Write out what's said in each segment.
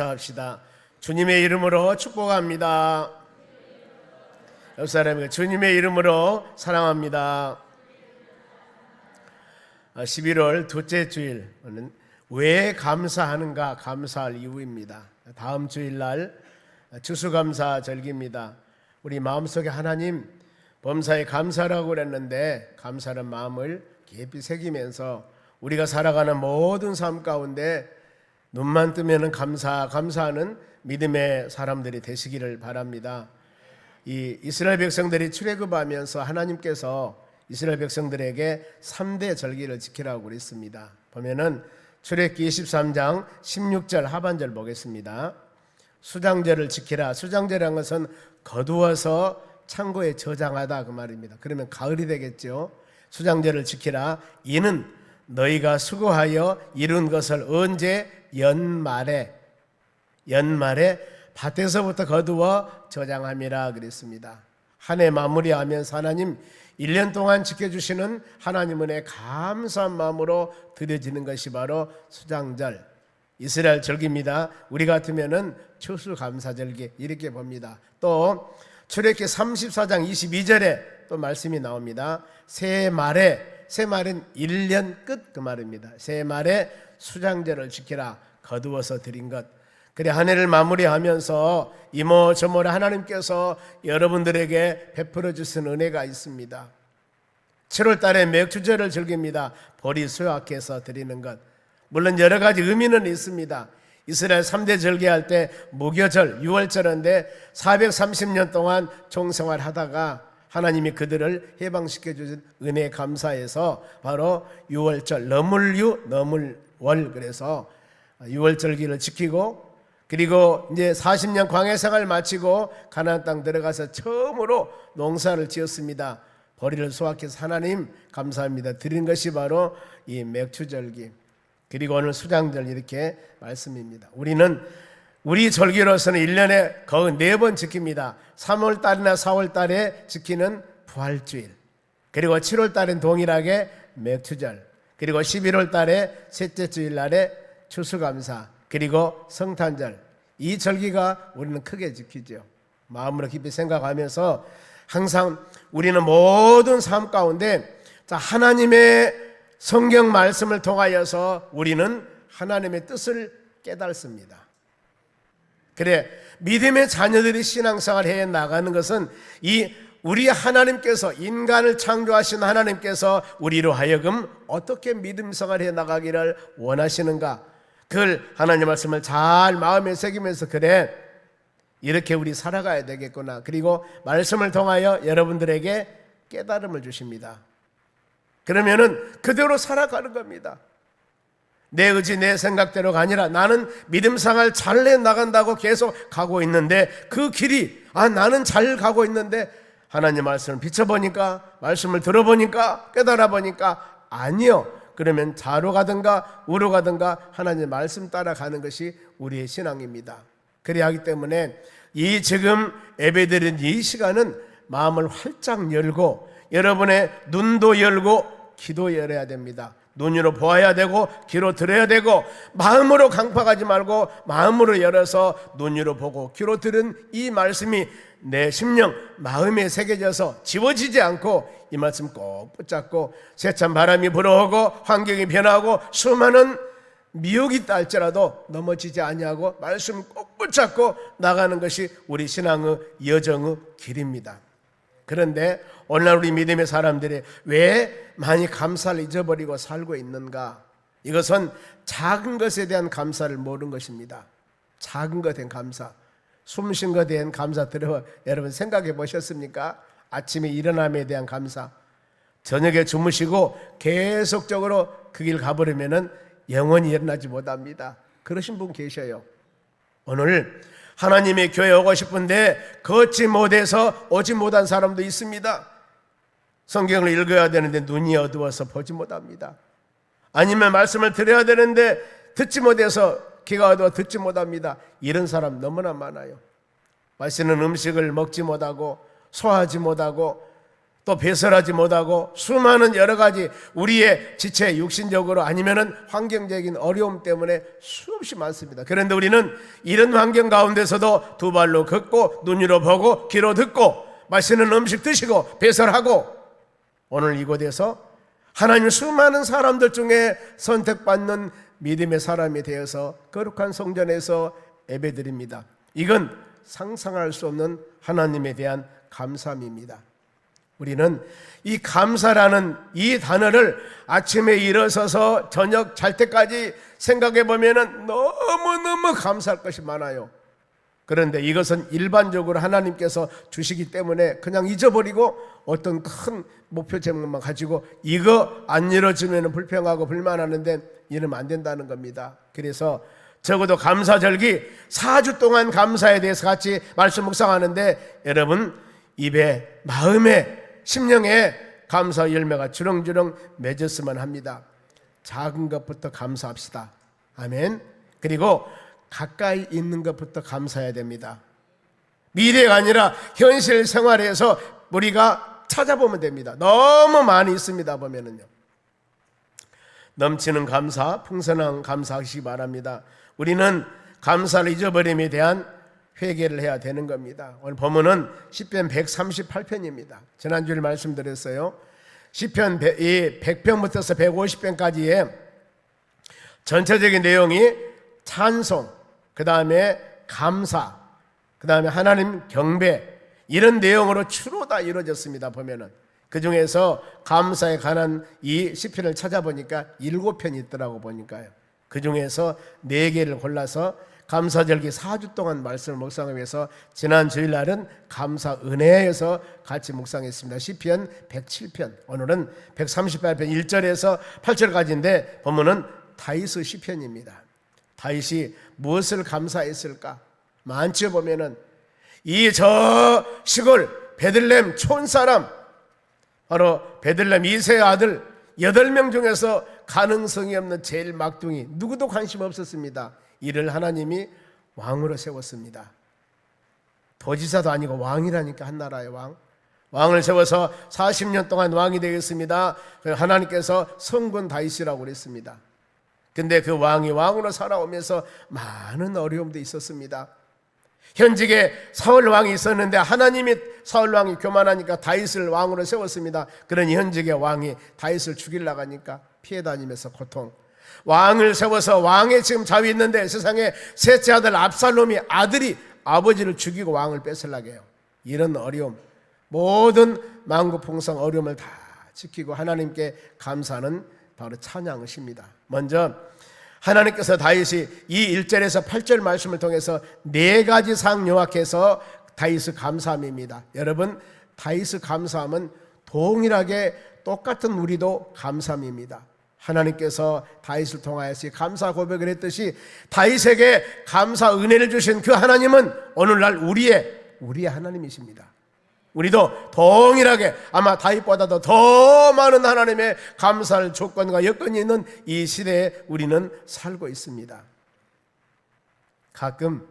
합시다. 주님의 이름으로 축복합니다. 옆 사람에게 주님의 이름으로 사랑합니다. 11월 둘째 주일은 왜 감사하는가, 감사할 이유입니다. 다음 주일날 추수감사 절기입니다. 우리 마음속에 하나님 범사에 감사라고 그랬는데 감사는 마음을 깊이 새기면서 우리가 살아가는 모든 삶 가운데 눈만 뜨면은 감사하는 믿음의 사람들이 되시기를 바랍니다. 이 이스라엘 백성들이 출애굽하면서 하나님께서 이스라엘 백성들에게 3대 절기를 지키라고 그랬습니다. 보면은 출애굽기 23장 16절 하반절 보겠습니다. 수장절을 지키라. 수장절이라는 것은 거두어서 창고에 저장하다 그 말입니다. 그러면 가을이 되겠죠. 수장절을 지키라. 이는 너희가 수고하여 이룬 것을 언제? 연말에 밭에서부터 거두어 저장함이라 그랬습니다. 한 해 마무리하면서 하나님 1년 동안 지켜주시는 하나님 은혜 감사한 마음으로 드려지는 것이 바로 수장절, 이스라엘 절기입니다. 우리 같으면은 추수감사절기 이렇게 봅니다. 또 출애굽기 34장 22절에 또 말씀이 나옵니다. 새말은 1년 끝 그 말입니다. 새말에 수장절을 지키라. 거두어서 드린 것. 그래 한 해를 마무리하면서 이모저모로 하나님께서 여러분들에게 베풀어 주신 은혜가 있습니다. 7월 달에 맥주절을 즐깁니다. 보리 수확해서 드리는 것. 물론 여러 가지 의미는 있습니다. 이스라엘 3대 절기할 때 무교절, 6월절인데 430년 동안 종생활하다가 하나님이 그들을 해방시켜 주신 은혜 감사해서 바로 6월절, 너물월 그래서 6월절기를 지키고 그리고 이제 40년 광야생활 마치고 가나안 땅 들어가서 처음으로 농사를 지었습니다. 보리를 수확해서 하나님 감사합니다 드린 것이 바로 이 맥주절기, 그리고 오늘 수장절 이렇게 말씀입니다. 우리는 우리 절기로서는 1년에 거의 4번 지킵니다. 3월달이나 4월달에 지키는 부활주일, 그리고 7월달엔 동일하게 맥주절, 그리고 11월달에 셋째 주일날에 추수감사, 그리고 성탄절. 이 절기가 우리는 크게 지키죠. 마음으로 깊이 생각하면서 항상 우리는 모든 삶 가운데 하나님의 성경 말씀을 통하여서 우리는 하나님의 뜻을 깨닫습니다. 그래 믿음의 자녀들이 신앙생활 해 나가는 것은 이 우리 하나님께서, 인간을 창조하신 하나님께서 우리로 하여금 어떻게 믿음생활 해 나가기를 원하시는가, 그걸 하나님 말씀을 잘 마음에 새기면서 그래 이렇게 우리 살아가야 되겠구나. 그리고 말씀을 통하여 여러분들에게 깨달음을 주십니다. 그러면은 그대로 살아가는 겁니다. 내 의지 내 생각대로가 아니라 나는 믿음생활 잘 해나간다고 계속 가고 있는데 그 길이 나는 잘 가고 있는데 하나님 말씀을 비춰보니까, 말씀을 들어보니까, 깨달아보니까 아니요. 그러면 좌로 가든가 우로 가든가 하나님의 말씀 따라가는 것이 우리의 신앙입니다. 그래야 하기 때문에 이 지금 예배드린 이 시간은 마음을 활짝 열고 여러분의 눈도 열고 귀도 열어야 됩니다. 눈으로 보아야 되고 귀로 들어야 되고 마음으로 강팍하지 말고 마음으로 열어서 눈으로 보고 귀로 들은 이 말씀이 내 심령 마음에 새겨져서 지워지지 않고 이 말씀 꼭 붙잡고 세찬 바람이 불어오고 환경이 변하고 수많은 미혹이 있다 할지라도 넘어지지 아니하고 말씀 꼭 붙잡고 나가는 것이 우리 신앙의 여정의 길입니다. 그런데 오늘날 우리 믿음의 사람들이 왜 많이 감사를 잊어버리고 살고 있는가? 이것은 작은 것에 대한 감사를 모르는 것입니다. 작은 것에 대한 감사, 숨쉰 것에 대한 감사 여러분 생각해 보셨습니까? 아침에 일어남에 대한 감사, 저녁에 주무시고 계속적으로 그 길 가버리면은 영원히 일어나지 못합니다. 그러신 분 계셔요. 오늘 하나님의 교회에 오고 싶은데 걷지 못해서 오지 못한 사람도 있습니다. 성경을 읽어야 되는데 눈이 어두워서 보지 못합니다. 아니면 말씀을 들어야 되는데 듣지 못해서 귀가 어두워 듣지 못합니다. 이런 사람 너무나 많아요. 맛있는 음식을 먹지 못하고 소화하지 못하고 또 배설하지 못하고 수많은 여러 가지 우리의 지체 육신적으로 아니면은 환경적인 어려움 때문에 수없이 많습니다. 그런데 우리는 이런 환경 가운데서도 두 발로 걷고 눈으로 보고 귀로 듣고 맛있는 음식 드시고 배설하고 오늘 이곳에서 하나님 수많은 사람들 중에 선택받는 믿음의 사람이 되어서 거룩한 성전에서 예배드립니다. 이건 상상할 수 없는 하나님에 대한 감사함입니다. 우리는 이 감사라는 이 단어를 아침에 일어서서 저녁 잘 때까지 생각해 보면 너무너무 감사할 것이 많아요. 그런데 이것은 일반적으로 하나님께서 주시기 때문에 그냥 잊어버리고 어떤 큰 목표 제목만 가지고 이거 안 이루어지면 불평하고 불만하는데 이러면 안 된다는 겁니다. 그래서 적어도 감사절기 4주 동안 감사에 대해서 같이 말씀 묵상하는데 여러분 입에 마음에 심령에 감사 열매가 주렁주렁 맺었으면 합니다. 작은 것부터 감사합시다. 아멘. 그리고 가까이 있는 것부터 감사해야 됩니다. 미래가 아니라 현실 생활에서 우리가 찾아보면 됩니다. 너무 많이 있습니다. 보면은요. 넘치는 감사, 풍성한 감사하시기 바랍니다. 우리는 감사를 잊어버림에 대한 회개를 해야 되는 겁니다. 오늘 본문은 시편 138편입니다. 지난주에 말씀드렸어요. 시편 100편부터 150편까지의 전체적인 내용이 찬송, 그 다음에 감사, 그 다음에 하나님 경배 이런 내용으로 주로 다 이루어졌습니다. 보면은 그 중에서 감사에 관한 이 시편을 찾아보니까 7편이 있더라고 보니까요. 그 중에서 4개를 골라서 감사절기 4주 동안 말씀을 묵상하기 위해서 지난 주일날은 감사 은혜에서 같이 묵상했습니다. 시편 107편, 오늘은 138편 1절에서 8절까지인데 본문은 다윗의 시편입니다. 다윗이 무엇을 감사했을까? 많죠. 보면은 이 저 시골 베들레헴 촌사람 바로 베들레헴 이새의 아들 8명 중에서 가능성이 없는 제일 막둥이 누구도 관심 없었습니다. 이를 하나님이 왕으로 세웠습니다. 도지사도 아니고 왕이라니까 한 나라의 왕을 세워서 40년 동안 왕이 되겠습니다. 하나님께서 성군 다윗이라고 그랬습니다. 근데 그 왕이 왕으로 살아오면서 많은 어려움도 있었습니다. 현직에 사울 왕이 있었는데 하나님이 사울 왕이 교만하니까 다윗을 왕으로 세웠습니다. 그러니 현직의 왕이 다윗을 죽이려고 하니까 피해 다니면서 고통. 왕을 세워서 왕의 지금 자위 있는데 세상에 셋째 아들 압살롬이 아들이 아버지를 죽이고 왕을 뺏으려고 해요. 이런 어려움, 모든 만국풍성 어려움을 다 지키고 하나님께 감사하는 바로 찬양이십니다. 먼저 하나님께서 다윗이 이 1절에서 8절 말씀을 통해서 4가지 상 요약해서 다윗의 감사함입니다. 여러분, 다윗의 감사함은 동일하게 똑같은 우리도 감사함입니다. 하나님께서 다윗을 통하여서 감사 고백을 했듯이 다윗에게 감사 은혜를 주신 그 하나님은 오늘날 우리의 하나님이십니다. 우리도 동일하게 아마 다윗보다도 더 많은 하나님의 감사할 조건과 여건이 있는 이 시대에 우리는 살고 있습니다. 가끔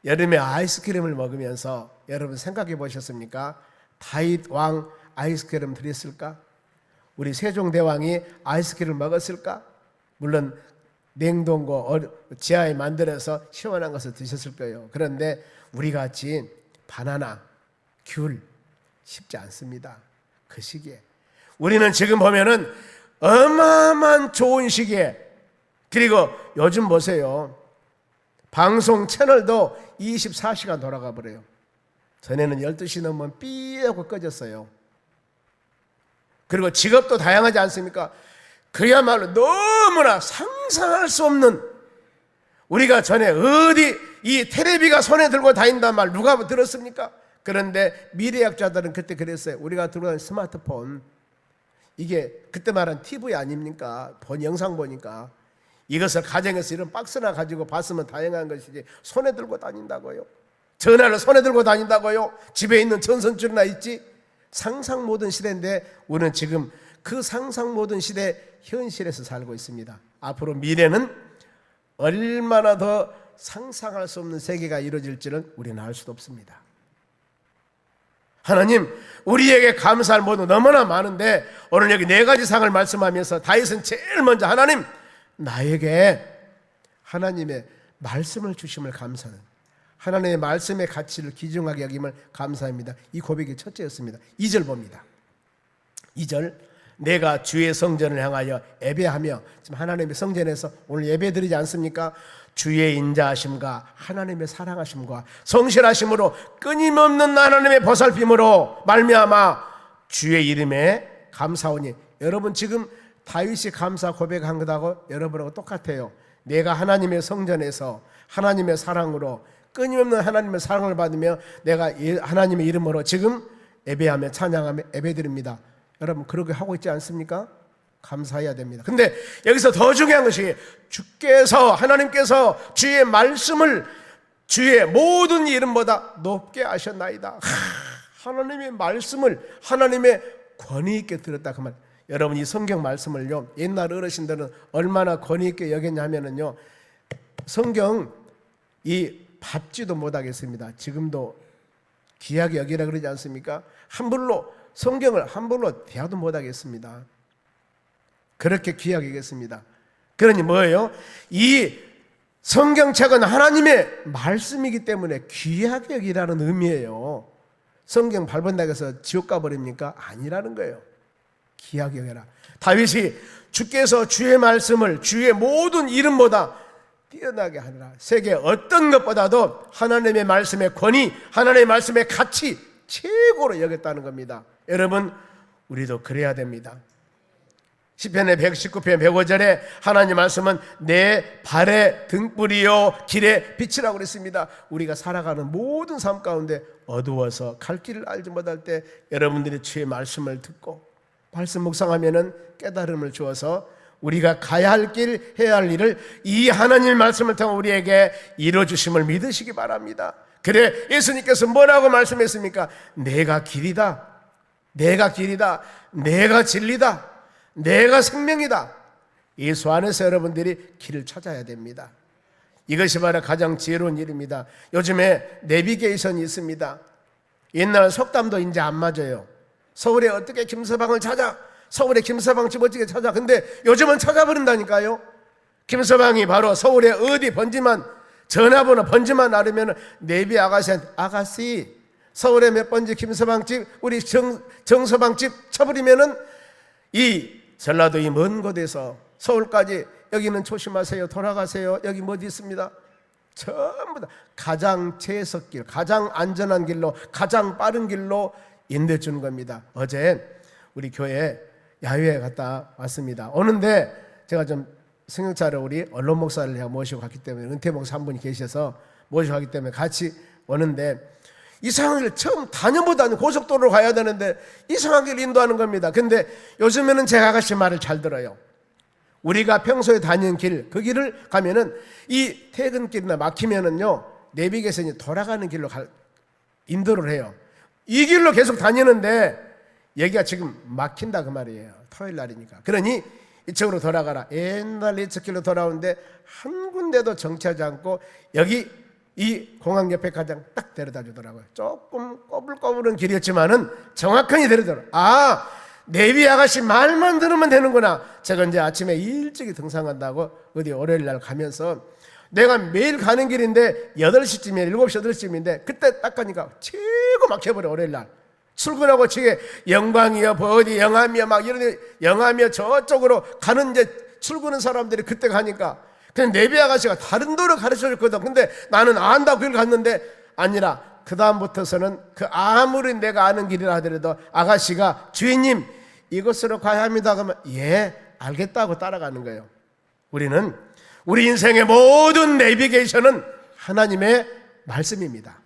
여름에 아이스크림을 먹으면서 여러분 생각해 보셨습니까? 다윗 왕 아이스크림 드렸을까? 우리 세종대왕이 아이스크림을 먹었을까? 물론 냉동고 지하에 만들어서 시원한 것을 드셨을 거예요. 그런데 우리같이 바나나, 귤 쉽지 않습니다. 그 시기에 우리는 지금 보면은 어마어마한 좋은 시기에, 그리고 요즘 보세요, 방송 채널도 24시간 돌아가 버려요. 전에는 12시 넘으면 삐하고 꺼졌어요. 그리고 직업도 다양하지 않습니까? 그야말로 너무나 상상할 수 없는, 우리가 전에 어디 이 텔레비가 손에 들고 다닌단 말 누가 들었습니까? 그런데 미래학자들은 그때 그랬어요. 우리가 들고 다니는 스마트폰, 이게 그때 말한 TV 아닙니까? 영상 보니까 이것을 가정에서 이런 박스나 가지고 봤으면 다행한 것이지 손에 들고 다닌다고요? 전화를 손에 들고 다닌다고요? 집에 있는 전선줄이나 있지? 상상 모든 시대인데 우리는 지금 그 상상 모든 시대 현실에서 살고 있습니다. 앞으로 미래는 얼마나 더 상상할 수 없는 세계가 이루어질지는 우리는 알 수도 없습니다. 하나님, 우리에게 감사할 모두 너무나 많은데 오늘 여기 네 가지 상을 말씀하면서 다윗은 제일 먼저 하나님, 나에게 하나님의 말씀을 주심을 감사하는, 하나님의 말씀의 가치를 귀중하게 여김을 감사합니다. 이 고백이 첫째였습니다. 2절 봅니다. 2절, 내가 주의 성전을 향하여 예배하며, 지금 하나님의 성전에서 오늘 예배드리지 않습니까? 주의 인자하심과 하나님의 사랑하심과 성실하심으로 끊임없는 하나님의 보살핌으로 말미암아 주의 이름에 감사오니. 여러분, 지금 다윗이 감사 고백한 것하고 여러분하고 똑같아요. 내가 하나님의 성전에서 하나님의 사랑으로 끊임없는 하나님의 사랑을 받으며 내가 하나님의 이름으로 지금 예배하며 찬양하며 예배드립니다. 여러분, 그렇게 하고 있지 않습니까? 감사해야 됩니다. 근데 여기서 더 중요한 것이 주께서, 하나님께서 주의 말씀을 주의 모든 이름보다 높게 하셨나이다. 하나님의 말씀을 하나님의 권위 있게 들었다, 그 말. 여러분, 이 성경 말씀을요, 옛날 어르신들은 얼마나 권위 있게 여겼냐면요, 성경 이 밟지도 못하겠습니다. 지금도 귀하게 여기라 그러지 않습니까? 함부로 성경을 함부로 대하도 못하겠습니다. 그렇게 귀하게 여겼습니다. 그러니 뭐예요? 이 성경책은 하나님의 말씀이기 때문에 귀하게 여기라는 의미예요. 성경 밟은다고 해서 지옥 가버립니까? 아니라는 거예요. 귀하게 여겨라. 다윗이 주께서 주의 말씀을 주의 모든 이름보다 뛰어나게 하느라, 세계 어떤 것보다도 하나님의 말씀의 권위, 하나님의 말씀의 가치 최고로 여겼다는 겁니다. 여러분, 우리도 그래야 됩니다. 시편의 119편 105절에 하나님 말씀은 내 발의 등불이요 길의 빛이라고 그랬습니다. 우리가 살아가는 모든 삶 가운데 어두워서 갈 길을 알지 못할 때 여러분들이 주의 말씀을 듣고 말씀 묵상하면은 깨달음을 주어서 우리가 가야 할 길, 해야 할 일을 이 하나님의 말씀을 통해 우리에게 이루어주심을 믿으시기 바랍니다. 그래, 예수님께서 뭐라고 말씀했습니까? 내가 길이다, 내가 길이다, 내가 진리다, 내가 생명이다. 예수 안에서 여러분들이 길을 찾아야 됩니다. 이것이 바로 가장 지혜로운 일입니다. 요즘에 내비게이션이 있습니다. 옛날 속담도 이제 안 맞아요. 서울에 어떻게 김서방을 찾아, 서울에 김서방 집 어떻게 찾아. 근데 요즘은 찾아버린다니까요. 김서방이 바로 서울에 어디 번지만, 전화번호 번지만 알으면 내비 아가씨한테, 아가씨 서울에 몇 번지 김서방 집, 우리 정서방 집 쳐버리면은 이 전라도 이 먼 곳에서 서울까지, 여기는 조심하세요, 돌아가세요, 여기 뭐 있습니다, 전부 다 가장 최석길, 가장 안전한 길로, 가장 빠른 길로 인도해 주는 겁니다. 어제 우리 교회 야유회 갔다 왔습니다. 오는데 제가 좀 승용차를 우리 언론 목사를 내가 모시고 갔기 때문에, 은퇴 목사 한 분이 계셔서 모시고 갔기 때문에 같이 오는데 이상한 길, 처음 다녀보도 않는 고속도로로 가야 되는데 이상한 길 인도하는 겁니다. 근데 요즘에는 제 아가씨 말을 잘 들어요. 우리가 평소에 다니는 길, 그 길을 가면은 이 퇴근길이나 막히면은요, 내비게이션이 돌아가는 길로 인도를 해요. 이 길로 계속 다니는데 여기가 지금 막힌다 그 말이에요. 토요일 날이니까. 그러니 이쪽으로 돌아가라. 옛날 이쪽 길로 돌아오는데 한 군데도 정체하지 않고 여기 이 공항 옆에 가장 딱 데려다 주더라고요. 조금 꼬불꼬불한 길이었지만은 정확하게 데려다. 아, 내비 아가씨 말만 들으면 되는구나. 제가 이제 아침에 일찍이 등산한다고 어디 월요일 날 가면서 내가 매일 가는 길인데 8시쯤이야, 7시 8시쯤인데 그때 딱 가니까 최고 막혀버려. 월요일 날 출근하고 지게 영광이여 어디 영암이여 막 이런 영암이여 저쪽으로 가는 이제 출근하는 사람들이 그때 가니까 그냥 내비 아가씨가 다른 도로 가르쳐 줬거든. 근데 나는 안다고 길 갔는데 아니라 그 다음부터서는 그 아무리 내가 아는 길이라 하더라도 아가씨가 주인님 이곳으로 가야 합니다 그러면 예 알겠다고 따라가는 거예요. 우리는 우리 인생의 모든 내비게이션은 하나님의 말씀입니다.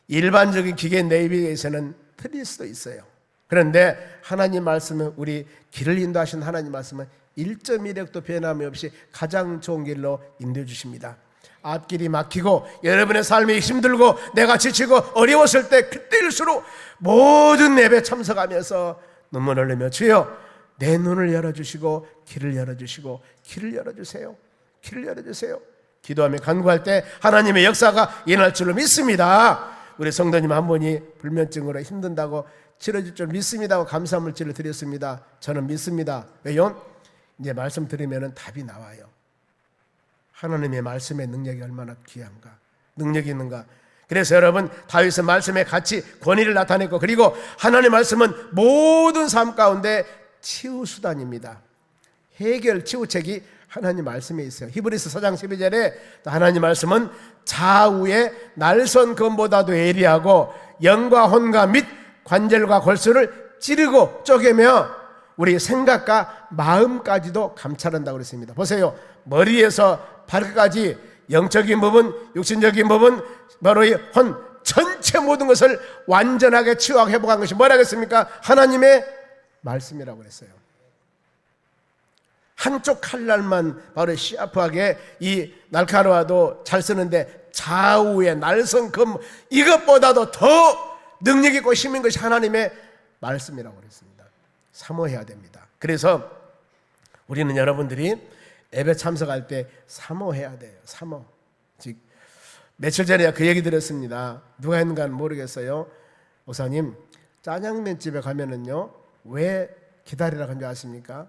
일반적인 기계 내비게이션은 틀릴 수도 있어요. 그런데 하나님 말씀은, 우리 길을 인도하신 하나님 말씀은 1.1획도 변함이 없이 가장 좋은 길로 인도해 주십니다. 앞길이 막히고 여러분의 삶이 힘들고 내가 지치고 어려웠을 때 그때일수록 모든 예배 참석하면서 눈물 흘리며 주여 내 눈을 열어주시고 길을 열어주시고 길을 열어주세요, 길을 열어주세요 기도하며 간구할 때 하나님의 역사가 일어날 줄로 믿습니다. 우리 성도님 한 분이 불면증으로 힘든다고 치료줄 줄 믿습니다 하고 감사 물질을 드렸습니다. 저는 믿습니다. 왜요? 이제 말씀 들으면 답이 나와요. 하나님의 말씀의 능력이 얼마나 귀한가, 능력이 있는가. 그래서 여러분, 다윗은 말씀에 같이 권위를 나타냈고, 그리고 하나님의 말씀은 모든 삶 가운데 치유수단입니다. 해결 치유책이 하나님 말씀에 있어요. 히브리서 4장 12절에 하나님 말씀은 좌우의 날선 검보다도 예리하고 영과 혼과 및 관절과 골수를 찌르고 쪼개며 우리 생각과 마음까지도 감찰한다고 그랬습니다. 보세요. 머리에서 발끝까지 영적인 부분, 육신적인 부분, 바로 이 혼 전체 모든 것을 완전하게 치유하고 회복한 것이 뭐라고 했습니까? 하나님의 말씀이라고 그랬어요. 한쪽 칼날만 바로 시아프하게 이 날카로워도 잘 쓰는데 좌우의 날선 검, 이것보다도 더 능력 있고 힘인 것이 하나님의 말씀이라고 그랬습니다. 사모해야 됩니다. 그래서 우리는 여러분들이 예배 참석할 때 사모해야 돼요. 사모. 즉 며칠 전에 그 얘기 들었습니다. 누가 했는가는 모르겠어요. 목사님, 짜장면 집에 가면은요 왜 기다리라고 한 줄 아십니까?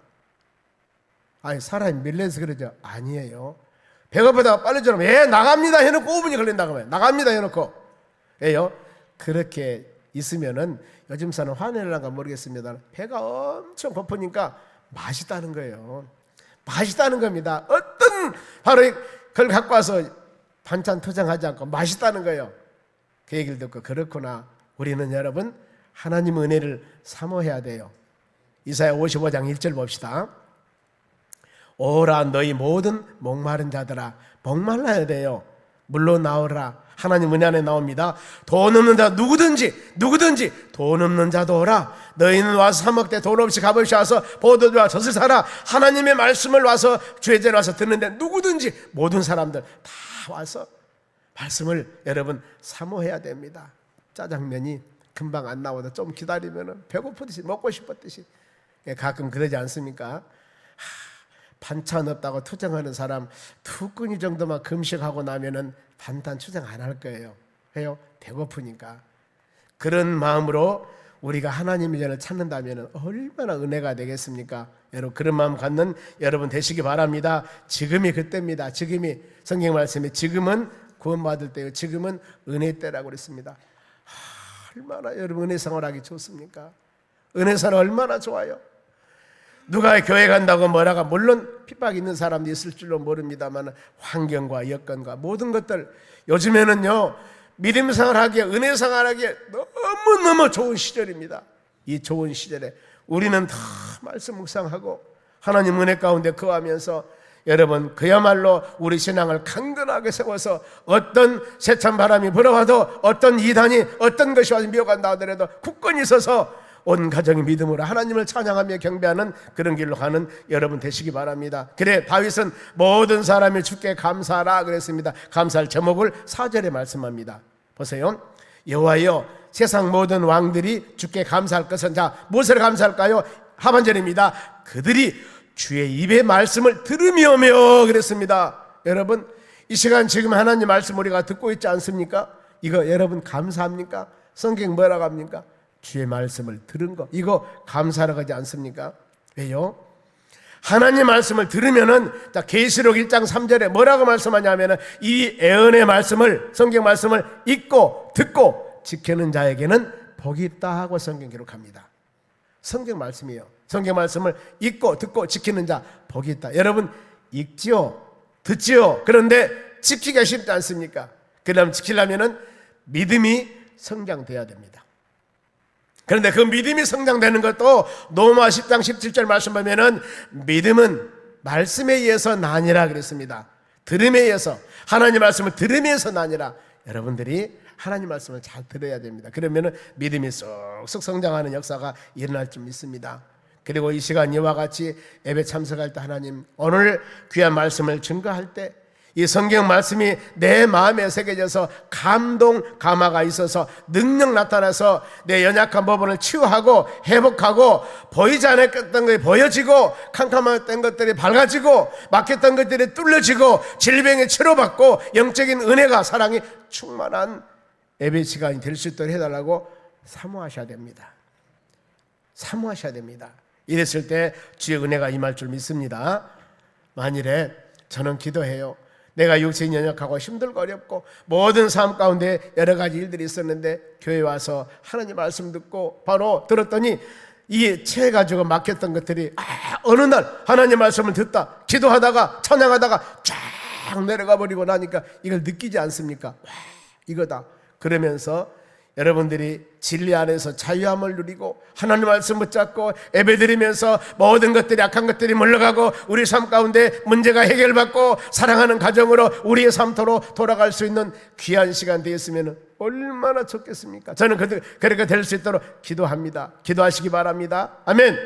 아니 사람이 밀려서 그러죠. 아니에요. 배고프다가 빨리 좀 나갑니다 해놓고 5분이 걸린다고 해요. 나갑니다 해놓고 왜요? 그렇게 있으면은 요즘 사는 화내는가 모르겠습니다. 배가 엄청 고프니까 맛있다는 거예요. 맛있다는 겁니다. 어떤 바로 그걸 갖고 와서 반찬 투정하지 않고 맛있다는 거예요. 그 얘기를 듣고 그렇구나. 우리는 여러분 하나님 은혜를 사모해야 돼요. 이사야 55장 1절 봅시다. 오라 너희 모든 목마른 자들아, 목말라야 돼요. 물로 나오라. 하나님 은혜 안에 나옵니다. 돈 없는 자 누구든지 돈 없는 자도 오라. 너희는 와서 사 먹되 돈 없이 값없이 와서 포도주와 젖을 사라. 하나님의 말씀을 와서 주의제를 와서 듣는데 누구든지 모든 사람들 다 와서 말씀을 여러분 사모해야 됩니다. 짜장면이 금방 안 나오다 좀 기다리면 배고프듯이 먹고 싶었듯이 가끔 그러지 않습니까? 반찬 없다고 투정하는 사람 두 끼니 정도만 금식하고 나면은 반찬 투정 안 할 거예요. 왜요? 배고프니까. 그런 마음으로 우리가 하나님의 전을 찾는다면 얼마나 은혜가 되겠습니까? 여러분 그런 마음 갖는 여러분 되시기 바랍니다. 지금이 그때입니다. 지금이 성경 말씀에 지금은 구원받을 때요. 지금은 은혜 때라고 그랬습니다. 얼마나 여러분 은혜 생활하기 좋습니까? 은혜 생활 얼마나 좋아요. 누가 교회 간다고 뭐라가 물론 핍박 있는 사람도 있을 줄로 모릅니다만 환경과 여건과 모든 것들 요즘에는요 믿음 생활하기에 은혜 생활하기에 너무너무 좋은 시절입니다. 이 좋은 시절에 우리는 다 말씀 묵상하고 하나님 은혜 가운데 거하면서 여러분 그야말로 우리 신앙을 강건하게 세워서 어떤 세찬 바람이 불어와도 어떤 이단이 어떤 것이 와서 미혹한다 하더라도 굳건히 서서 온 가정이 믿음으로 하나님을 찬양하며 경배하는 그런 길로 가는 여러분 되시기 바랍니다. 그래 다윗은 모든 사람이 주께 감사하라 그랬습니다. 감사할 제목을 4절에 말씀합니다. 보세요. 여호와여 세상 모든 왕들이 주께 감사할 것은 자 무엇을 감사할까요? 하반절입니다. 그들이 주의 입의 말씀을 들으며며 그랬습니다. 여러분 이 시간 지금 하나님 말씀 우리가 듣고 있지 않습니까? 이거 여러분 감사합니까? 성경 뭐라고 합니까? 주의 말씀을 들은 거 이거 감사라고 하지 않습니까? 왜요? 하나님 말씀을 들으면은 계시록 1장 3절에 뭐라고 말씀하냐면은 이 애언의 말씀을 성경 말씀을 읽고 듣고 지키는 자에게는 복이 있다 하고 성경 기록합니다. 성경 말씀이에요. 성경 말씀을 읽고 듣고 지키는 자 복이 있다. 여러분 읽지요, 듣지요. 그런데 지키기가 쉽지 않습니까? 그다음 지키려면은 믿음이 성장돼야 됩니다. 그런데 그 믿음이 성장되는 것도 로마 10장 17절 말씀 보면은 믿음은 말씀에 의해서 나니라 그랬습니다. 들음에 의해서 하나님 말씀을 들으면서 나니라. 여러분들이 하나님 말씀을 잘 들어야 됩니다. 그러면은 믿음이 쏙쏙 성장하는 역사가 일어날 줄 믿습니다. 그리고 이 시간 이와 같이 예배 참석할 때 하나님 오늘 귀한 말씀을 증거할 때 이 성경 말씀이 내 마음에 새겨져서 감동 감화가 있어서 능력 나타나서 내 연약한 부분을 치유하고 회복하고 보이지 않았던 것이 보여지고 캄캄했던 것들이 밝아지고 막혔던 것들이 뚫려지고 질병에 치료받고 영적인 은혜가 사랑이 충만한 예배 시간이 될 수 있도록 해달라고 사모하셔야 됩니다. 사모하셔야 됩니다. 이랬을 때 주의 은혜가 임할 줄 믿습니다. 만일에 저는 기도해요. 내가 육체인 연약하고 힘들고 어렵고 모든 삶 가운데 여러 가지 일들이 있었는데 교회 와서 하나님 말씀 듣고 바로 들었더니 이 채 가지고 막혔던 것들이 어느 날 하나님 말씀을 듣다 기도하다가 찬양하다가 쫙 내려가 버리고 나니까 이걸 느끼지 않습니까? 와, 이거다. 그러면서 여러분들이 진리 안에서 자유함을 누리고 하나님 말씀 붙잡고 예배드리면서 모든 것들이 악한 것들이 물러가고 우리 삶 가운데 문제가 해결받고 사랑하는 가정으로 우리의 삶토로 돌아갈 수 있는 귀한 시간 되었으면 얼마나 좋겠습니까? 저는 그렇게 될 수 있도록 기도합니다. 기도하시기 바랍니다. 아멘.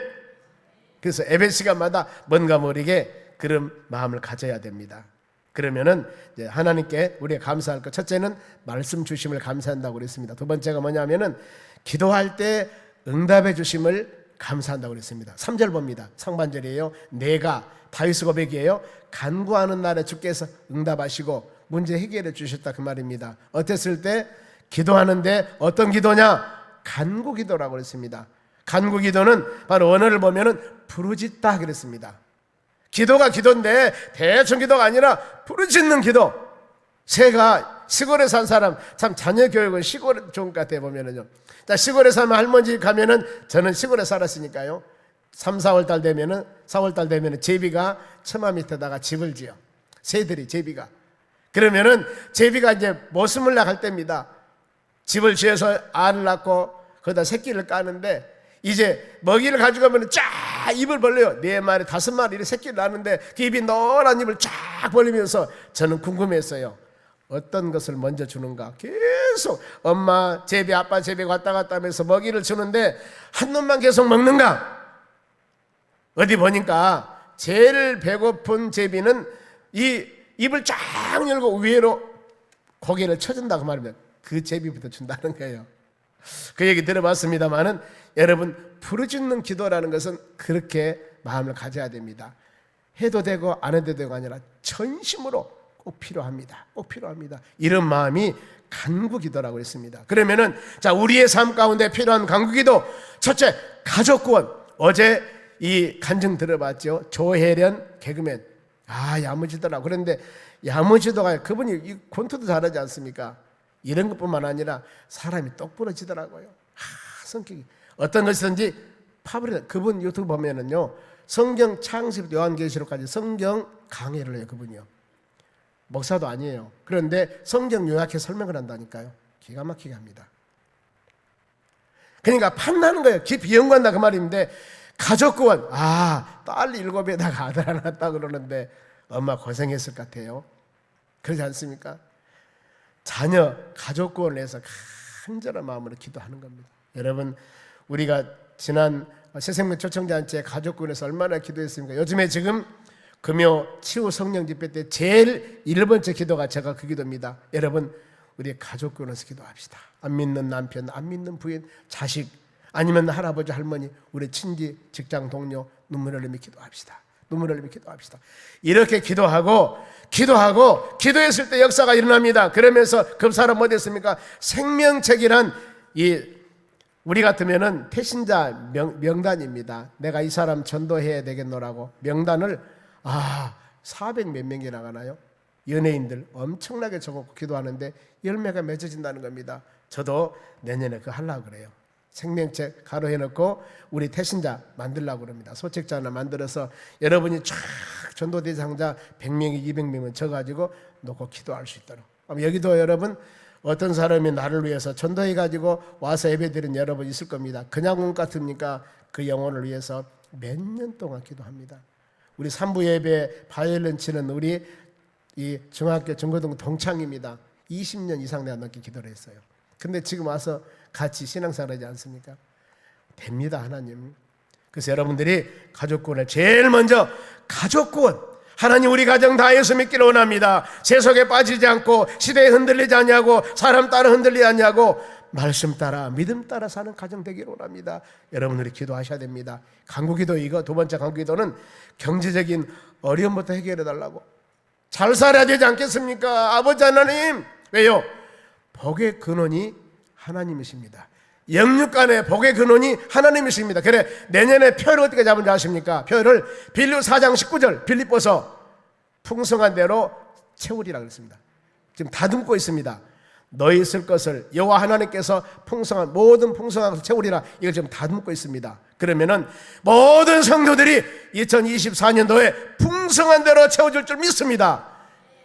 그래서 예배 시간마다 뭔가 모르게 그런 마음을 가져야 됩니다. 그러면은 이제 하나님께 우리가 감사할 것, 첫째는 말씀 주심을 감사한다고 그랬습니다. 두 번째가 뭐냐면은 기도할 때 응답해 주심을 감사한다고 그랬습니다. 3절 봅니다. 상반절이에요. 내가 다윗 고백이에요. 간구하는 날에 주께서 응답하시고 문제 해결해 주셨다, 그 말입니다. 어땠을 때? 기도하는데 어떤 기도냐? 간구 기도라고 그랬습니다. 간구 기도는 바로 언어를 보면은 부르짖다 그랬습니다. 기도가 기도인데 대충 기도가 아니라 부르짖는 기도. 제가 시골에 산 사람, 참 자녀 교육은 시골에 좋은 것 같아요. 보면은요, 자, 시골에 사는 할머니 집 가면은, 저는 시골에 살았으니까요, 3, 4월달 되면은 4월달 되면은 제비가 처마 밑에다가 집을 지어. 새들이, 제비가. 그러면은 제비가 이제 모습을 나갈 때입니다. 집을 지어서 알을 낳고 거기다 새끼를 까는데, 이제 먹이를 가져가면 쫙 입을 벌려요. 4마리, 5마리 이렇게 새끼를 낳는데 그 입이 노란 입을 쫙 벌리면서 저는 궁금했어요. 어떤 것을 먼저 주는가? 계속 엄마 제비, 아빠 제비 왔다 갔다 하면서 먹이를 주는데 한 놈만 계속 먹는가? 어디 보니까 제일 배고픈 제비는 이 입을 쫙 열고 위로 고개를 쳐준다, 그 말입니다. 그 제비부터 준다는 거예요. 그 얘기 들어봤습니다만은 여러분, 부르짖는 기도라는 것은 그렇게 마음을 가져야 됩니다. 해도 되고 안 해도 되고 아니라 전심으로 꼭 필요합니다. 꼭 필요합니다. 이런 마음이 간구 기도라고 했습니다. 그러면은 자, 우리의 삶 가운데 필요한 간구 기도, 첫째, 가족 구원. 어제 이 간증 들어봤죠? 조혜련 개그맨. 야무지더라고. 그런데 야무지도가 그분이 이 권투도 잘하지 않습니까? 이런 것뿐만 아니라 사람이 똑부러지더라고요. 성격이 어떤 것이든지 파브리, 그분 유튜브 보면은요, 성경 창세부터 요한계시록까지 성경 강해를 해요. 그분이요, 목사도 아니에요. 그런데 성경 요약해 설명을 한다니까요. 기가 막히게 합니다. 그러니까 판나는 거예요. 깊이 연구한다, 그 말인데, 가족 구원. 딸 7에다가 아들 하나 낳았다 그러는데 엄마 고생했을 것 같아요. 그렇지 않습니까? 자녀 가족 구원을 위해서 간절한 마음으로 기도하는 겁니다. 여러분, 우리가 지난 새생명 초청자한테 가족 구원에서 얼마나 기도했습니까? 요즘에 지금 금요 치유 성령 집회 때 제일 1번째 기도가 제가 그 기도입니다. 여러분, 우리 가족 구원에서 기도합시다. 안 믿는 남편, 안 믿는 부인, 자식, 아니면 할아버지, 할머니, 우리 친지, 직장 동료, 눈물 흘리며 기도합시다. 눈물 흘리며 기도합시다. 이렇게 기도했을 때 역사가 일어납니다. 그러면서 그 사람 어디 있습니까? 생명책이란, 우리 같으면은 태신자 명단입니다. 내가 이 사람 전도해야 되겠노라고 명단을 400 몇 명이 나가나요? 연예인들 엄청나게 적었고 기도하는데 열매가 맺어진다는 겁니다. 저도 내년에 그거 하려고 그래요. 생명책 가로해놓고 우리 태신자 만들려고 그럽니다. 소책자 하나 만들어서 여러분이 쫙 전도 대상자 100명이 200명은 져가지고 놓고 기도할 수 있도록. 여기도 여러분, 어떤 사람이 나를 위해서 전도해가지고 와서 예배드린 여러분 있을 겁니다. 그냥 온 같습니까? 그 영혼을 위해서 몇 년 동안 기도합니다. 우리 3부 예배 바이올린 치는 우리 이 중학교 중고등 동창입니다. 20년 이상 내가 넘게 기도를 했어요. 근데 지금 와서 같이 신앙생활 하지 않습니까? 됩니다, 하나님. 그래서 여러분들이 가족구원을 제일 먼저, 가족구원, 하나님 우리 가정 다 예수 믿기를 원합니다. 세속에 빠지지 않고 시대에 흔들리지 않냐고, 사람 따라 흔들리지 않냐고, 말씀 따라 믿음 따라 사는 가정 되기를 원합니다. 여러분들이 기도하셔야 됩니다. 간구기도, 이거 두 번째 간구기도는 경제적인 어려움부터 해결해 달라고. 잘 살아야 되지 않겠습니까? 아버지 하나님. 왜요? 복의 근원이 하나님이십니다. 영육간의 복의 근원이 하나님이십니다. 그래 내년에 표를 어떻게 잡은지 아십니까? 표를 빌립 4장 19절 빌립보서 풍성한 대로 채우리라 그랬습니다. 지금 다듬고 있습니다. 너희 쓸 것을 여호와 하나님께서 풍성한 모든 풍성한 것을 채우리라. 이걸 지금 다듬고 있습니다. 그러면은 모든 성도들이 2024년도에 풍성한 대로 채워줄 줄 믿습니다.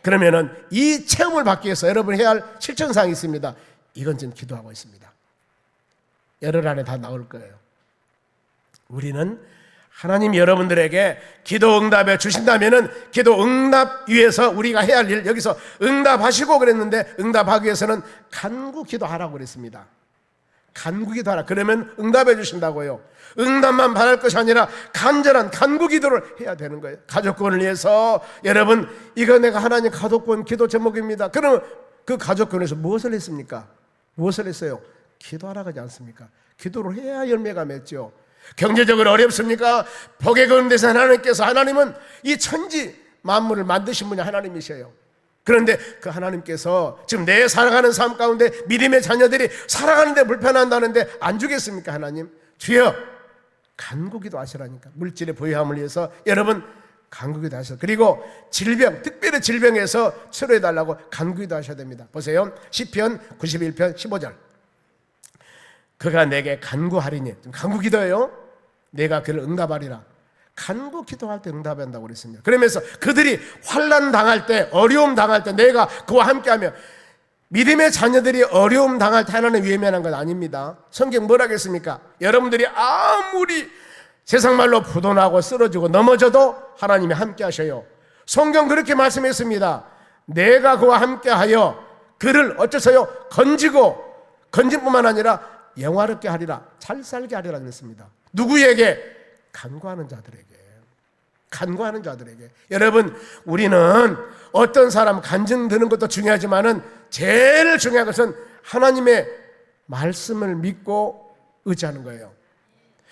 그러면은 이 체험을 받기 위해서 여러분이 해야 할 실천사항이 있습니다. 이건 지금 기도하고 있습니다. 열흘 안에 다 나올 거예요. 우리는 하나님 여러분들에게 기도 응답해 주신다면은 기도 응답 위해서 우리가 해야 할 일, 여기서 응답하시고 그랬는데 응답하기 위해서는 간구 기도하라고 그랬습니다. 간구 기도하라. 그러면 응답해 주신다고요. 응답만 바랄 것이 아니라 간절한 간구 기도를 해야 되는 거예요. 가족권을 위해서 여러분 이거 내가 하나님 가족권 기도 제목입니다. 그러면 그 가족권에서 무엇을 했습니까? 무엇을 했어요? 기도하라고 하지 않습니까? 기도를 해야 열매가 맺죠. 경제적으로 어렵습니까? 복의 가운데서 하나님은 이 천지 만물을 만드신 분이 하나님이셔요. 그런데 그 하나님께서 지금 내 살아가는 삶 가운데 믿음의 자녀들이 살아가는데 불편한다는데 안 주겠습니까? 하나님 주여 간구기도 하시라니까. 물질의 부유함을 위해서 여러분 간구기도 하셔. 그리고 질병, 특별히 질병에서 치료해달라고 간구기도 하셔야 됩니다. 보세요. 시편 91편 15절 그가 내게 간구하리니, 간구기도예요. 내가 그를 응답하리라. 간구 기도할 때 응답한다고 그랬습니다. 그러면서 그들이 환난 당할 때, 어려움 당할 때 내가 그와 함께하며, 믿음의 자녀들이 어려움 당할 때 하나님 외면한 건 아닙니다. 성경 뭐라 했습니까? 여러분들이 아무리 세상 말로 부도나고 쓰러지고 넘어져도 하나님이 함께 하셔요. 성경 그렇게 말씀했습니다. 내가 그와 함께하여 그를 어째서요? 건지고, 건진뿐만 아니라 영화롭게 하리라, 잘 살게 하리라 그랬습니다. 누구에게? 간구하는 자들에게. 간구하는 자들에게. 여러분 우리는 어떤 사람 간증 드는 것도 중요하지만은 제일 중요한 것은 하나님의 말씀을 믿고 의지하는 거예요.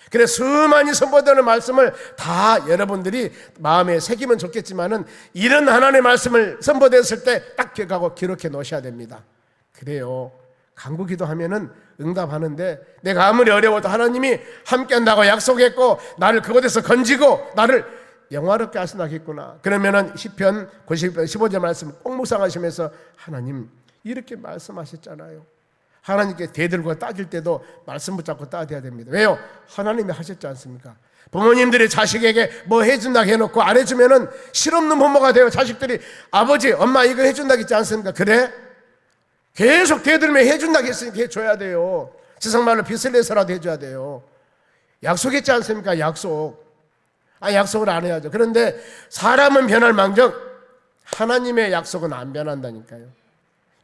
그래서 수많이 선포되는 말씀을 다 여러분들이 마음에 새기면 좋겠지만은 이런 하나님의 말씀을 선포됐을 때 딱 기억하고 기록해 놓으셔야 됩니다. 그래요. 간구 기도하면은 응답하는데 내가 아무리 어려워도 하나님이 함께한다고 약속했고 나를 그곳에서 건지고 나를 영화롭게 하신다겠구나. 그러면은 시편 90편 15절 말씀 꼭 묵상하시면서 하나님 이렇게 말씀하셨잖아요. 하나님께 대들고 따질 때도 말씀 붙잡고 따져야 됩니다. 왜요? 하나님이 하셨지 않습니까? 부모님들이 자식에게 뭐 해준다고 해놓고 안 해주면은 실없는 부모가 돼요. 자식들이 아버지 엄마 이거 해준다고 했지 않습니까? 그래? 계속 대들며 해준다고 했으니까 해줘야 돼요. 세상 말로 빚을 내서라도 해줘야 돼요. 약속했지 않습니까? 약속. 약속을 안 해야죠. 그런데 사람은 변할 망정 하나님의 약속은 안 변한다니까요.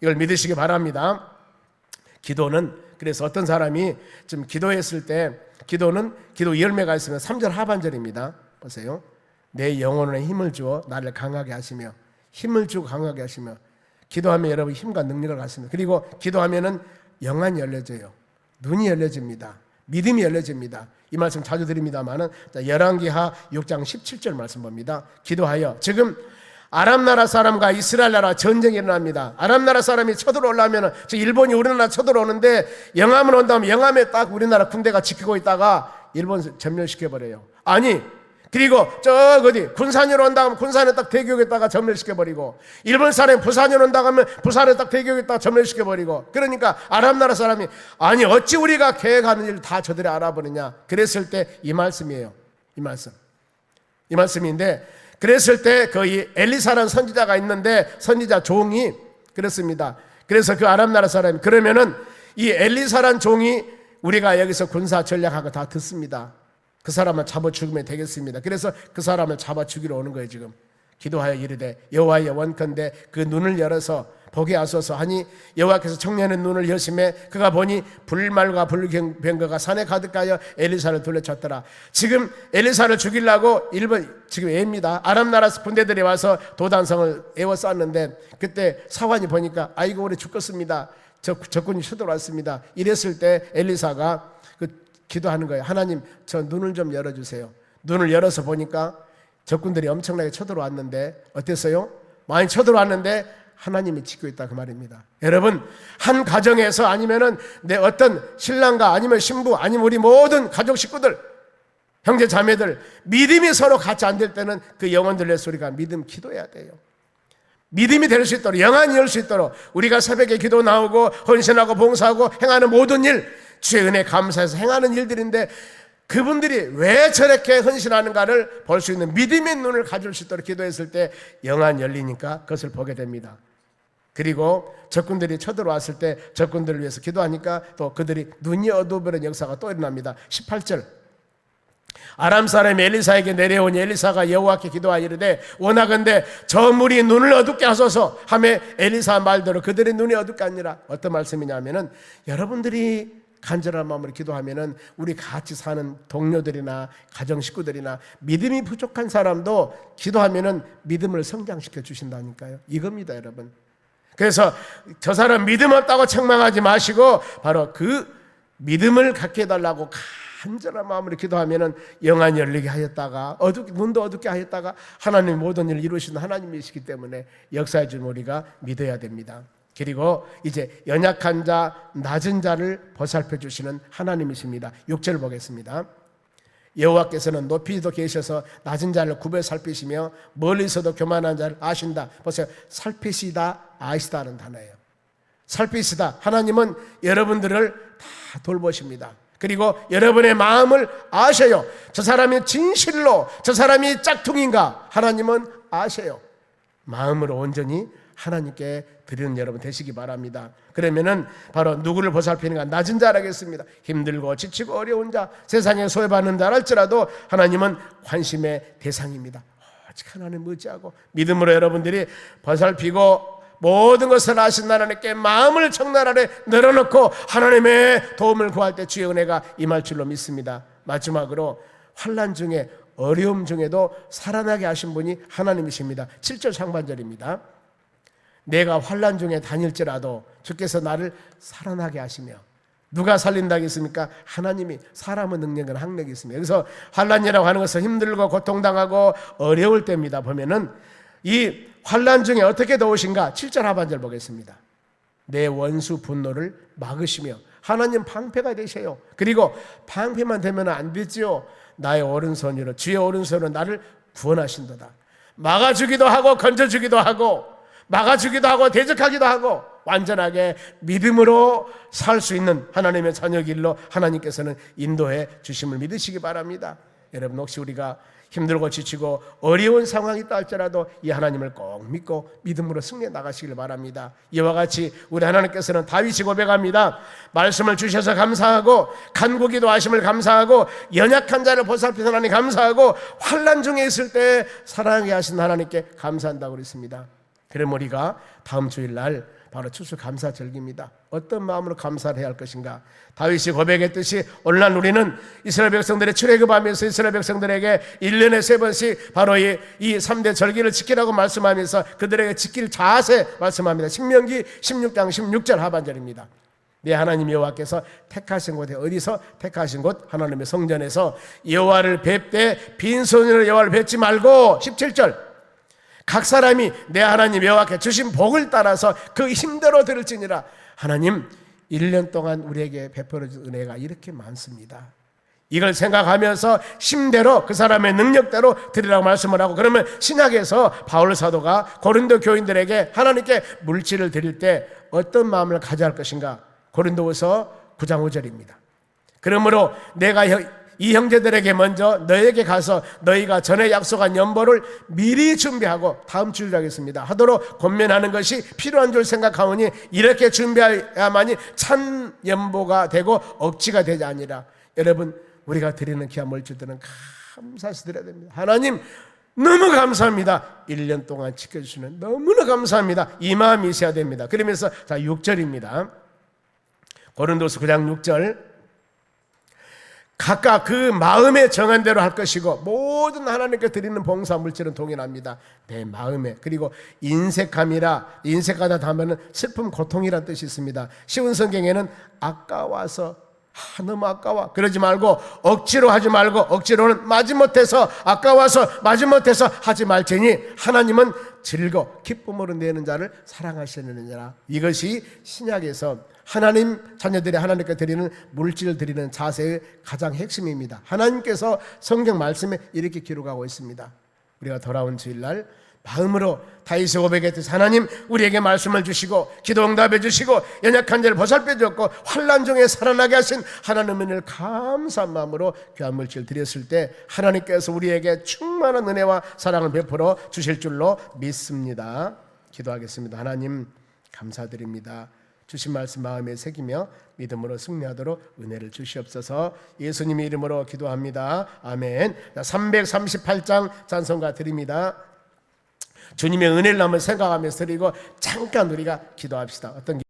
이걸 믿으시기 바랍니다. 기도는 그래서 어떤 사람이 좀 기도했을 때 기도는 기도 열매가 있으면 3절 하반절입니다. 보세요. 내 영혼에 힘을 주어 나를 강하게 하시며, 힘을 주고 강하게 하시며. 기도하면 여러분 힘과 능력을 갖습니다. 그리고 기도하면은 영안이 열려져요. 눈이 열려집니다. 믿음이 열려집니다. 이 말씀 자주 드립니다만은 열왕기하 6장 17절 말씀 봅니다. 기도하여. 지금 아람 나라 사람과 이스라엘 나라 전쟁이 일어납니다. 아람 나라 사람이 쳐들어오려면 일본이 우리나라 쳐들어오는데 영암을 온다면 영암에 딱 우리나라 군대가 지키고 있다가 일본 전멸시켜버려요. 아니 그리고 저 어디 군산으로 온다 하면 군산에 딱 대교했다가 전멸시켜버리고, 일본 사람이 부산으로 온다 하면 부산에 딱 대교했다가 전멸시켜버리고. 그러니까 아랍 나라 사람이 아니 어찌 우리가 계획하는 일을 다 저들이 알아보느냐. 그랬을 때 이 말씀이에요. 이 말씀인데, 그랬을 때 거기 엘리사라는 선지자가 있는데 선지자 종이 그랬습니다. 그래서 그 아랍 나라 사람이 그러면은 이 엘리사라는 종이 우리가 여기서 군사 전략하고 다 듣습니다. 그 사람을 잡아 죽이면 되겠습니다. 그래서 그 사람을 잡아 죽이러 오는 거예요. 지금 기도하여 이르되 여호와여 원컨대 그 눈을 열어서 보게 하소서 하니, 여호와께서 청년의 눈을 여심해 그가 보니 불말과 불병거가 산에 가득하여 엘리사를 둘러쳤더라. 지금 엘리사를 죽이려고 일본 지금 애입니다. 아람 나라 군대들이 와서 도단성을 에워쌌는데 그때 사환이 보니까 아이고 우리 죽겠습니다. 적군이 쳐들어왔습니다. 이랬을 때 엘리사가 기도하는 거예요. 하나님 저 눈을 좀 열어주세요. 눈을 열어서 보니까 적군들이 엄청나게 쳐들어왔는데 어땠어요? 많이 쳐들어왔는데 하나님이 지키고 있다 그 말입니다. 여러분, 한 가정에서 아니면은 내 어떤 신랑과 아니면 신부 아니면 우리 모든 가족 식구들, 형제 자매들, 믿음이 서로 같이 안 될 때는 그 영혼들의 소리가 믿음 기도해야 돼요. 믿음이 될 수 있도록, 영안이 열 수 있도록 우리가 새벽에 기도 나오고 헌신하고 봉사하고 행하는 모든 일, 주의 은혜 감사해서 행하는 일들인데 그분들이 왜 저렇게 헌신하는가를 볼 수 있는 믿음의 눈을 가질 수 있도록 기도했을 때 영안이 열리니까 그것을 보게 됩니다. 그리고 적군들이 쳐들어왔을 때 적군들을 위해서 기도하니까 또 그들이 눈이 어두워버린 역사가 또 일어납니다. 18절, 아람 사람 엘리사에게 내려온 엘리사가 여호와께 기도하여 이르되 원하건대 저 물이 눈을 어둡게 하소서 하매 엘리사 말대로 그들의 눈이 어둡게 하니라. 어떤 말씀이냐면은 여러분들이 간절한 마음으로 기도하면은 우리 같이 사는 동료들이나 가정 식구들이나 믿음이 부족한 사람도 기도하면은 믿음을 성장시켜 주신다니까요. 이겁니다, 여러분. 그래서 저 사람 믿음 없다고 책망하지 마시고 바로 그 믿음을 갖게 해달라고 간절한 마음으로 기도하면은 영안이 열리게 하였다가 눈도 어둡게 하였다가 하나님의 모든 일을 이루시는 하나님이시기 때문에 역사해 준 우리가 믿어야 됩니다. 그리고 이제 연약한 자, 낮은 자를 보살펴 주시는 하나님이십니다. 6절 보겠습니다. 여호와께서는 높이도 계셔서 낮은 자를 구별 살피시며 멀리서도 교만한 자를 아신다. 보세요. 살피시다, 아시다는 단어예요. 살피시다. 하나님은 여러분들을 다 돌보십니다. 그리고 여러분의 마음을 아셔요. 저 사람이 진실로 저 사람이 짝퉁인가 하나님은 아셔요. 마음으로 온전히 하나님께 드리는 여러분 되시기 바랍니다. 그러면은 바로 누구를 보살피는가? 낮은 자라겠습니다. 힘들고 지치고 어려운 자, 세상에 소외받는 자라 할지라도 하나님은 관심의 대상입니다. 오직 하나님 의지하고 믿음으로 여러분들이 보살피고 모든 것을 아신 하나님께 마음을 청날 아래 내려놓고 하나님의 도움을 구할 때 주의 은혜가 임할 줄로 믿습니다. 마지막으로 환난 중에 어려움 중에도 살아나게 하신 분이 하나님이십니다. 7절 상반절입니다. 내가 환난 중에 다닐지라도 주께서 나를 살아나게 하시며. 누가 살린다 하겠습니까? 하나님이. 사람의 능력은 학력이 있습니다. 여기서 환난이라고 하는 것은 힘들고 고통당하고 어려울 때입니다. 보면은 이 환난 중에 어떻게 도우신가? 7절 하반절 보겠습니다. 내 원수 분노를 막으시며. 하나님 방패가 되셔요. 그리고 방패만 되면 안 되지요. 나의 오른손으로, 주의 오른손으로 나를 구원하신도다. 막아주기도 하고 건져주기도 하고 막아주기도 하고 대적하기도 하고 완전하게 믿음으로 살 수 있는 하나님의 자녀 길로 하나님께서는 인도해 주심을 믿으시기 바랍니다. 여러분, 혹시 우리가 힘들고 지치고 어려운 상황이 있다 할지라도 이 하나님을 꼭 믿고 믿음으로 승리해 나가시길 바랍니다. 이와 같이 우리 하나님께서는 다윗이 고백합니다. 말씀을 주셔서 감사하고 간구기도 하심을 감사하고 연약한 자를 보살피는 하나님 감사하고 환난 중에 있을 때 사랑하게 하신 하나님께 감사한다고 그랬습니다. 그럼 우리가 다음 주일날 바로 추수감사절기입니다. 어떤 마음으로 감사를 해야 할 것인가? 다윗이 고백했듯이 오늘날 우리는 이스라엘 백성들의 출애굽하면서 이스라엘 백성들에게 1년에 3번씩 바로 이 3대 절기를 지키라고 말씀하면서 그들에게 지킬 자세 말씀합니다. 신명기 16장 16절 하반절입니다. 내 하나님 여호와께서 택하신 곳에, 어디서 택하신 곳? 하나님의 성전에서 여호와를 뵙되 빈손으로 여호와를 뵙지 말고 17절 각 사람이 내 하나님 여호와께 주신 복을 따라서 그 힘대로 들을지니라. 하나님 1년 동안 우리에게 베풀어준 은혜가 이렇게 많습니다. 이걸 생각하면서 힘대로 그 사람의 능력대로 드리라고 말씀을 하고, 그러면 신약에서 바울 사도가 고린도 교인들에게 하나님께 물질을 드릴 때 어떤 마음을 가져야 할 것인가? 고린도후서 9장 5절입니다. 그러므로 내가 이 형제들에게 먼저 너에게 가서 너희가 전에 약속한 연보를 미리 준비하고 다음 주일 하겠습니다 하도록 권면하는 것이 필요한 줄 생각하오니 이렇게 준비해야만이 참 연보가 되고 억지가 되지 아니라. 여러분, 우리가 드리는 귀한 물질들은 감사해서 드려야 됩니다. 하나님 너무 감사합니다. 1년 동안 지켜주시는 너무나 감사합니다. 이 마음이 있어야 됩니다. 그러면서 자 6절입니다. 고린도서 9장 6절 각각 그 마음에 정한 대로 할 것이고 모든 하나님께 드리는 봉사 물질은 동일합니다. 내 마음에. 그리고 인색함이라, 인색하다 하면은 슬픔, 고통이란 뜻이 있습니다. 쉬운 성경에는 아까워서 너무 아까워 그러지 말고 억지로 하지 말고 억지로는 마지못해서 아까워서 마지못해서 하지 말지니 하나님은 기쁨으로 내는 자를 사랑하시느니라. 이것이 신약에서 하나님 자녀들이 하나님께 드리는 물질을 드리는 자세의 가장 핵심입니다. 하나님께서 성경 말씀에 이렇게 기록하고 있습니다. 우리가 돌아온 주일날 마음으로 다윗의 고백했듯이 하나님 우리에게 말씀을 주시고 기도 응답해 주시고 연약한 자를 보살펴 주었고 환난 중에 살아나게 하신 하나님의 은혜를 감사한 마음으로 귀한 물질 드렸을 때 하나님께서 우리에게 충만한 은혜와 사랑을 베풀어 주실 줄로 믿습니다. 기도하겠습니다. 하나님 감사드립니다. 주신 말씀 마음에 새기며 믿음으로 승리하도록 은혜를 주시옵소서. 예수님의 이름으로 기도합니다. 아멘. 338장 찬송가 드립니다. 주님의 은혜를 한번 생각하면서 드리고 잠깐 우리가 기도합시다. 어떤